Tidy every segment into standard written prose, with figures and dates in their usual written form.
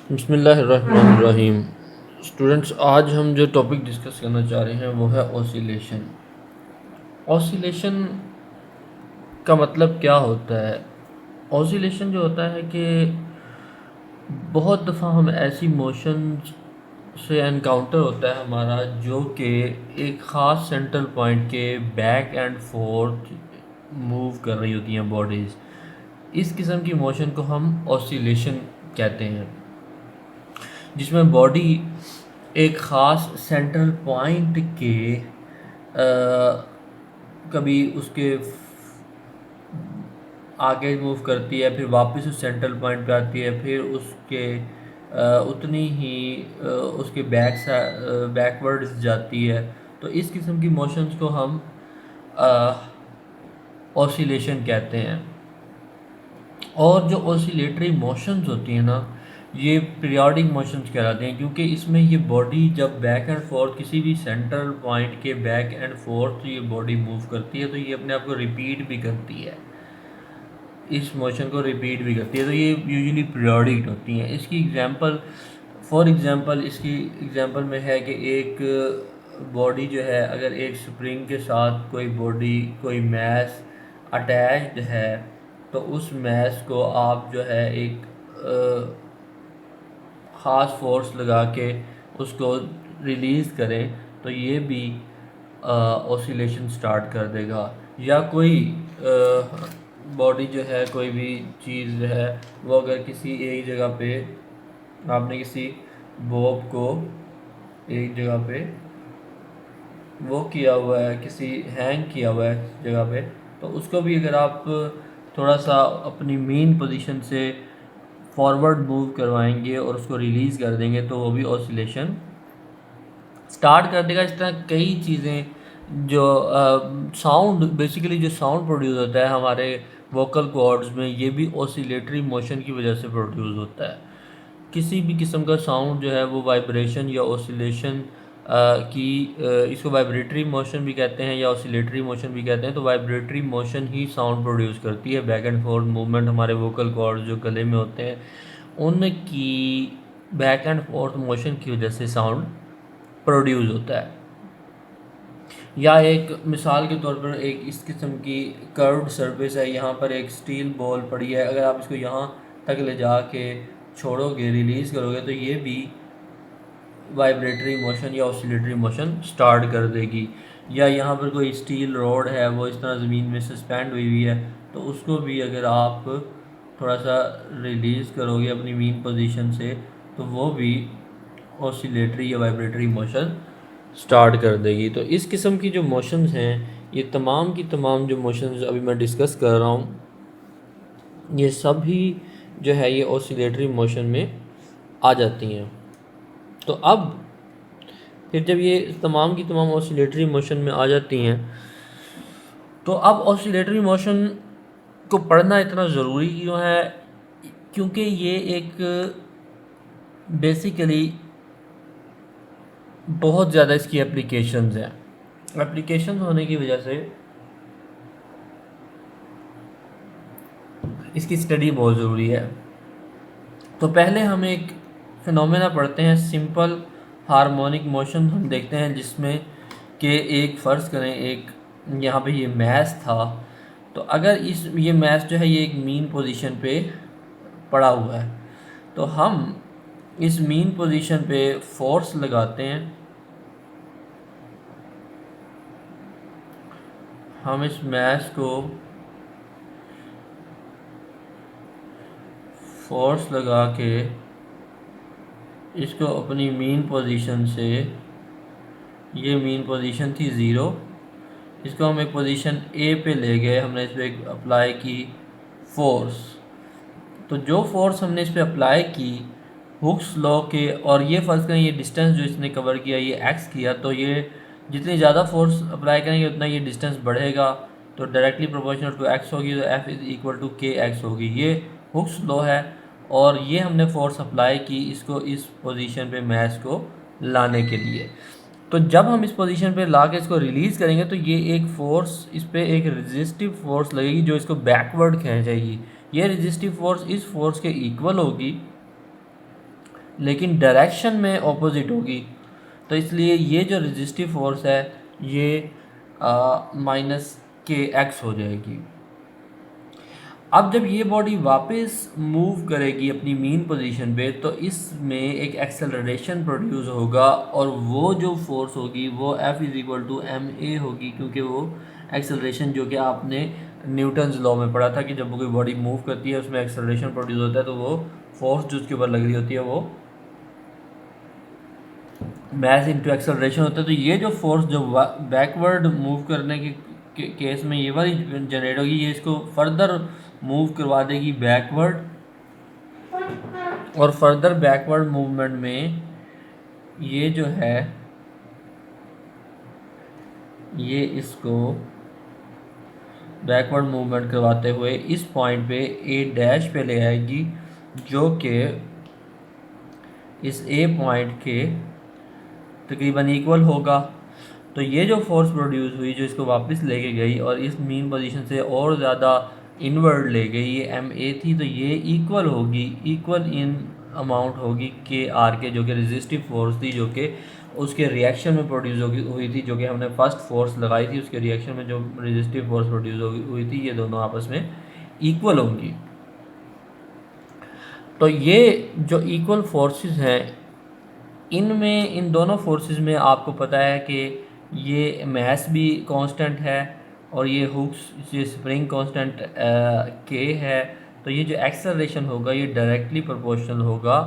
बिस्मिल्लाहिर्रहमानिर्रहीम। स्टूडेंट्स, आज हम जो टॉपिक डिस्कस करना चाह रहे हैं वो है ऑसिलेशन। ऑसिलेशन का मतलब क्या होता है? ऑसिलेशन जो होता है कि बहुत दफ़ा हम ऐसी मोशंस से एनकाउंटर होता है हमारा जो कि एक ख़ास सेंट्रल पॉइंट के बैक एंड फोर्थ मूव कर रही होती हैं बॉडीज़। इस किस्म की मोशन को हम ऑसिलेशन कहते हैं, जिसमें बॉडी एक ख़ास सेंट्रल पॉइंट के कभी उसके आगे मूव करती है, फिर वापस उस सेंट्रल पॉइंट पे आती है, फिर उसके उतनी ही उसके बैकवर्ड्स जाती है। तो इस किस्म की मोशंस को हम ऑसिलेशन कहते हैं। और जो ऑसिलेटरी मोशंस होती हैं ना, ये पीरियोडिक मोशंस कहलाते हैं, क्योंकि इसमें ये बॉडी जब बैक एंड फोर्थ किसी भी सेंट्रल पॉइंट के बैक एंड फोर्थ ये बॉडी मूव करती है तो ये अपने आप को रिपीट भी करती है, इस मोशन को रिपीट भी करती है। तो ये यूजुअली पीरियोडिक होती हैं। इसकी एग्जांपल, फॉर एग्जांपल इसकी एग्जांपल में है कि एक बॉडी जो है, अगर एक स्प्रिंग के साथ कोई मैस अटैच्ड है, तो उस मैस को आप जो है एक ख़ास फोर्स लगा के उसको रिलीज़ करें तो ये भी ऑसिलेशन स्टार्ट कर देगा। या कोई बॉडी जो है, कोई भी चीज़ जो है, वो अगर किसी एक जगह पे आपने किसी बॉब को एक जगह पे वो किया हुआ है, किसी हैंग किया हुआ है जगह पे, तो उसको भी अगर आप थोड़ा सा अपनी मेन पोजीशन से फॉरवर्ड मूव करवाएंगे और उसको रिलीज़ कर देंगे तो वो भी ऑसिलेशन स्टार्ट कर देगा। इस तरह कई चीज़ें जो साउंड, बेसिकली जो साउंड प्रोड्यूस होता है हमारे वोकल कॉर्ड्स में, ये भी ऑसिलेटरी मोशन की वजह से प्रोड्यूस होता है। किसी भी किस्म का साउंड जो है वो वाइब्रेशन या ऑसिलेशन इसको वाइब्रेटरी मोशन भी कहते हैं या ऑसिलेटरी मोशन भी कहते हैं। तो वाइब्रेटरी मोशन ही साउंड प्रोड्यूस करती है। बैक एंड फोर्थ मूवमेंट हमारे वोकल कॉर्ड्स जो गले में होते हैं उनकी बैक एंड फोर्थ मोशन की वजह से साउंड प्रोड्यूस होता है। या एक मिसाल के तौर पर एक इस किस्म की कर्व्ड सरफेस है, यहाँ पर एक स्टील बॉल पड़ी है, अगर आप इसको यहाँ तक ले जा के छोड़ोगे, रिलीज़ करोगे, तो ये भी वाइब्रेटरी मोशन या ऑसिलेटरी मोशन स्टार्ट कर देगी। या यहाँ पर कोई स्टील रोड है, वो इस तरह ज़मीन में सस्पेंड हुई हुई है, तो उसको भी अगर आप थोड़ा सा रिलीज़ करोगे अपनी मेन पोजीशन से तो वो भी ऑसिलेटरी या वाइब्रेटरी मोशन स्टार्ट कर देगी। तो इस किस्म की जो मोशंस हैं, ये तमाम की तमाम जो मोशंस अभी मैं डिस्कस कर रहा हूँ, ये सभी जो है ये ऑसिलेटरी मोशन में आ जाती हैं। तो अब फिर जब ये तमाम की तमाम ऑसिलेटरी मोशन में आ जाती हैं, तो अब ऑसिलेटरी मोशन को पढ़ना इतना ज़रूरी क्यों है? क्योंकि ये एक बेसिकली बहुत ज़्यादा इसकी एप्लीकेशंस हैं। एप्लीकेशंस होने की वजह से इसकी स्टडी बहुत ज़रूरी है। तो पहले हम एक फिनोमेना पढ़ते हैं, सिंपल हार्मोनिक मोशन हम देखते हैं, जिसमें कि एक फ़र्ज़ करें, एक यहाँ पे ये मैस था, तो अगर ये मैस जो है ये एक मीन पोजीशन पे पड़ा हुआ है, तो हम इस मीन पोजीशन पे फोर्स लगाते हैं। हम इस मैस को फोर्स लगा के इसको अपनी मीन पोजीशन से, ये मीन पोजीशन थी 0, इसको हम एक पोजीशन ए पे ले गए, हमने इस पर अप्लाई की फोर्स। तो जो फोर्स हमने इस पर अप्लाई की हुक्स लॉ के, और ये फ़र्ज़ करें ये डिस्टेंस जो इसने कवर किया ये एक्स किया, तो ये जितनी ज़्यादा फोर्स अप्लाई करेंगे उतना ये डिस्टेंस बढ़ेगा, तो डायरेक्टली प्रोपोर्शनल टू एक्स होगी, तो एफ इज़ इक्वल टू के एक्स होगी। ये हुक्स लॉ है। और ये हमने फोर्स अप्लाई की इसको इस पोजीशन पे मैस को लाने के लिए। तो जब हम इस पोजीशन पे ला के इसको रिलीज़ करेंगे तो ये एक फ़ोर्स, इस पर एक रेजिस्टिव फोर्स लगेगी जो इसको बैकवर्ड खींचेगी। ये रेजिस्टिव फोर्स इस फोर्स के इक्वल होगी लेकिन डायरेक्शन में ऑपोजिट होगी। तो इसलिए ये जो रेजिस्टिव फोर्स है ये माइनस के एक्स हो जाएगी। अब जब ये बॉडी वापस मूव करेगी अपनी मीन पोजीशन पे तो इसमें एक एक्सेलरेशन प्रोड्यूस होगा और वो जो फोर्स होगी वो F is equal to m a होगी, क्योंकि वो एक्सेलरेशन जो कि आपने न्यूटन्स लॉ में पढ़ा था कि जब कोई बॉडी मूव करती है उसमें एक्सेलरेशन प्रोड्यूस होता है तो वो फोर्स जो उसके ऊपर लग रही होती है वो मैस इंटू एक्सेलरेशन होता है। तो ये जो फोर्स जो बैकवर्ड मूव करने के केस में ये वाली जनरेट होगी, ये इसको फर्दर मूव करवा देगी बैकवर्ड, और फर्दर बैकवर्ड मूवमेंट में ये जो है ये इसको बैकवर्ड मूवमेंट करवाते हुए इस पॉइंट पे ए डैश पे ले आएगी, जो कि इस ए पॉइंट के तकरीबन इक्वल होगा। तो ये जो फोर्स प्रोड्यूस हुई जो इसको वापस लेके गई और इस मीन पोजीशन से और ज़्यादा इनवर्ड ले गई, ये एम ए थी, तो ये इक्वल होगी, इक्वल इन अमाउंट होगी के आर के, जो कि रेजिस्टिव फोर्स थी जो कि उसके रिएक्शन में प्रोड्यूस हुई थी, जो कि हमने फर्स्ट फोर्स लगाई थी उसके रिएक्शन में जो रेजिस्टिव फोर्स प्रोड्यूस हुई थी, ये दोनों आपस में इक्वल होंगी। तो ये जो इक्वल फोर्सेस हैं इनमें, इन दोनों फोर्सेस में आपको पता है कि ये मैस भी कांस्टेंट है और ये हुक्स ये स्प्रिंग कांस्टेंट के है। तो ये जो एक्सेलरेशन होगा ये डायरेक्टली प्रोपोर्शनल होगा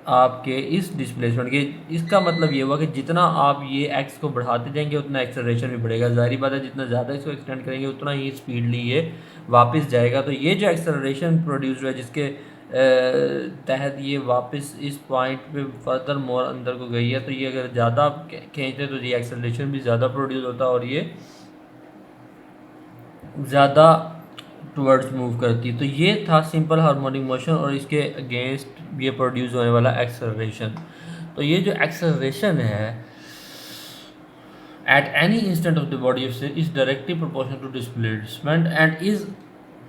आपके इस डिस्प्लेसमेंट के। इसका मतलब ये हुआ कि जितना आप ये एक्स को बढ़ाते जाएंगे उतना एक्सेलरेशन भी बढ़ेगा। ज़ाहिर बात है जितना ज़्यादा इसको एक्सटेंड करेंगे उतना ही स्पीडली ये वापस जाएगा। तो ये जो एक्सेलरेशन प्रोड्यूस हुआ है जिसके तहत ये वापस इस पॉइंट पे फर्दर मोर अंदर को गई है, तो ये अगर ज़्यादा खींचते तो ये एक्सेलरेशन भी ज़्यादा प्रोड्यूस होता और ये ज़्यादा टुवर्ड्स मूव करती है। तो ये था सिंपल हार्मोनिक मोशन और इसके अगेंस्ट ये प्रोड्यूस होने वाला एक्सेलरेशन। तो ये जो एक्सेलरेशन है at any instant of the body is directly proportional to displacement and is,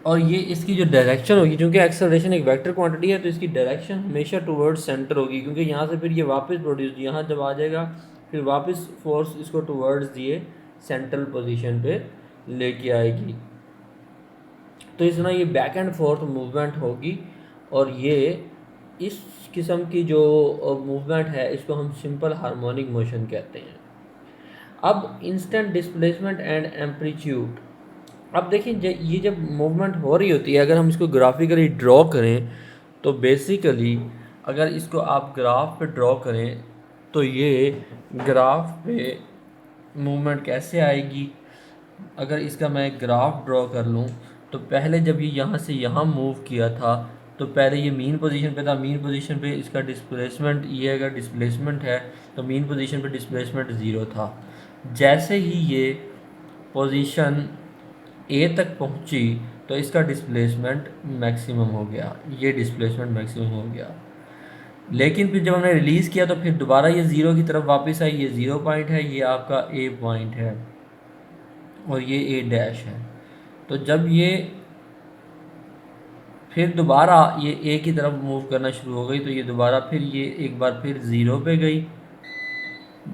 और ये इसकी जो डायरेक्शन होगी, क्योंकि एक्सेलरेशन एक वेक्टर क्वांटिटी है तो इसकी डायरेक्शन हमेशा टुवर्ड्स सेंटर होगी, क्योंकि यहाँ से फिर ये वापस प्रोड्यूस यहाँ जब आ जाएगा फिर वापस फोर्स इसको टुवर्ड्स दिए सेंट्रल पोजीशन पे लेके आएगी। तो इस तरह ये बैक एंड फोर्थ मूवमेंट होगी और ये इस किस्म की जो मूवमेंट है इसको हम सिंपल हार्मोनिक मोशन कहते हैं। अब इंस्टेंट डिस्प्लेसमेंट एंड एम्पलीट्यूड, अब देखिए ये जब मूवमेंट हो रही होती है अगर हम इसको ग्राफिकली ड्रॉ करें तो बेसिकली अगर इसको आप ग्राफ पे ड्रॉ करें तो ये ग्राफ पे मूवमेंट कैसे आएगी। अगर इसका मैं ग्राफ ड्रॉ कर लूँ तो पहले जब ये यहाँ से यहाँ मूव किया था तो पहले ये मीन पोजीशन पे था, मीन पोजीशन पे इसका डिस्प्लेसमेंट, ये अगर डिस्प्लेसमेंट है तो मीन पोजीशन पे डिस्प्लेसमेंट ज़ीरो था। जैसे ही ये पोजीशन ए तक पहुंची तो इसका डिस्प्लेसमेंट मैक्सिमम हो गया, ये डिस्प्लेसमेंट मैक्सिमम हो गया। लेकिन फिर जब हमने रिलीज़ किया तो फिर दोबारा ये ज़ीरो की तरफ वापस आई, ये ज़ीरो पॉइंट है, ये आपका ए पॉइंट है और ये ए डैश है। तो जब ये फिर दोबारा ये ए की तरफ मूव करना शुरू हो गई तो ये दोबारा फिर ये एक बार फिर ज़ीरो पे गई।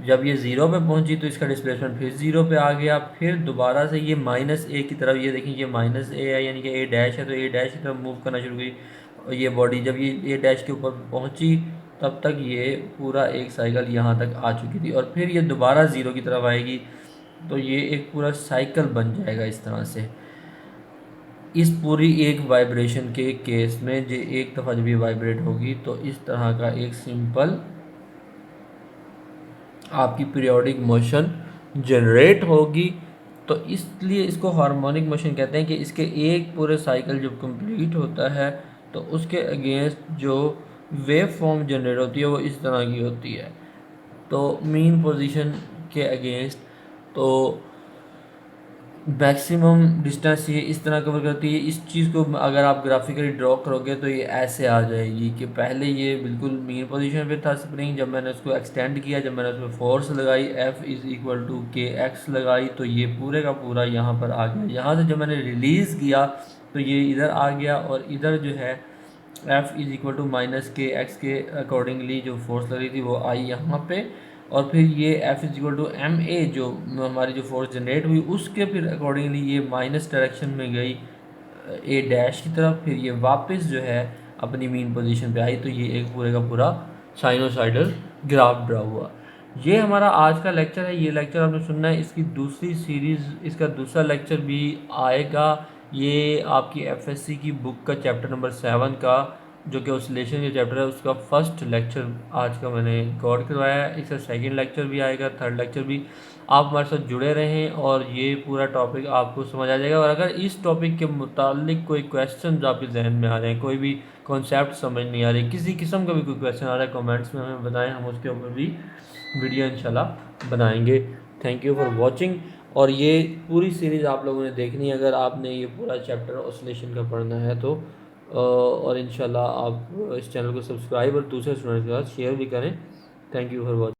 जब ये ज़ीरो पे पहुंची तो इसका डिस्प्लेसमेंट फिर ज़ीरो पे आ गया। फिर दोबारा से ये माइनस ए की तरफ, ये देखिए ये माइनस ए है यानी कि ए डैश है, तो ए डैश की तरफ मूव करना शुरू हुई और ये बॉडी जब ये ए डैश के ऊपर पहुंची तब तक ये पूरा एक साइकिल यहाँ तक आ चुकी थी और फिर ये दोबारा ज़ीरो की तरफ आएगी। तो ये एक पूरा साइकिल बन जाएगा इस तरह से। इस पूरी एक वाइब्रेशन के केस में जो एक दफ़ा जब ये वाइब्रेट होगी तो इस तरह का एक सिंपल आपकी पीरियोडिक मोशन जनरेट होगी। तो इसलिए इसको हार्मोनिक मोशन कहते हैं कि इसके एक पूरे साइकिल जब कंप्लीट होता है तो उसके अगेंस्ट जो वेव फॉर्म जनरेट होती है वो इस तरह की होती है। तो मीन पोजीशन के अगेंस्ट तो मैक्सिमम डिस्टेंस ये इस तरह कवर करती है। इस चीज़ को अगर आप ग्राफिकली ड्रॉ करोगे तो ये ऐसे आ जाएगी कि पहले ये बिल्कुल मीन पोजीशन पे था स्प्रिंग, जब मैंने उसको एक्सटेंड किया, जब मैंने उसमें फोर्स लगाई F इज़ इक्वल टू के एक्स लगाई तो ये पूरे का पूरा यहाँ पर आ गया। यहाँ से जब मैंने रिलीज़ किया तो ये इधर आ गया और इधर जो है f is equal to minus k x के अकॉर्डिंगली जो फोर्स लग रही थी वो आई यहाँ पे, और फिर ये f is equal to m a जो हमारी जो फोर्स जनरेट हुई उसके फिर अकॉर्डिंगली ये माइनस डायरेक्शन में गई ए डैश की तरफ, फिर ये वापस जो है अपनी मीन पोजीशन पे आई, तो ये एक पूरे का पूरा साइनोसाइडल ग्राफ ड्रा हुआ। ये हमारा आज का लेक्चर है, ये लेक्चर आपने सुनना है, इसकी दूसरी सीरीज़, इसका दूसरा लेक्चर भी आएगा। ये आपकी एफएससी की बुक का चैप्टर नंबर 7 का जो कि ऑसिलेशन का चैप्टर है उसका फर्स्ट लेक्चर आज का मैंने रिकॉर्ड करवाया है। इसका सेकंड लेक्चर भी आएगा, थर्ड लेक्चर भी। आप हमारे साथ जुड़े रहें और ये पूरा टॉपिक आपको समझ आ जाएगा। और अगर इस टॉपिक के मुतालिक कोई क्वेश्चन आपके जहन में आ रहे हैं, कोई भी कॉन्सेप्ट समझ नहीं आ रही, किसी किस्म का भी कोई क्वेश्चन आ रहा है, कमेंट्स में हमें बताएं, हम उसके ऊपर भी वीडियो इंशाल्लाह बनाएंगे। Thank you for watching. और ये पूरी सीरीज़ आप लोगों ने देखनी है अगर आपने ये पूरा चैप्टर ऑसिलेशन का पढ़ना है तो। और इंशाल्लाह आप इस चैनल को सब्सक्राइब और दूसरे स्टूडेंट्स के साथ शेयर भी करें। Thank you for watching.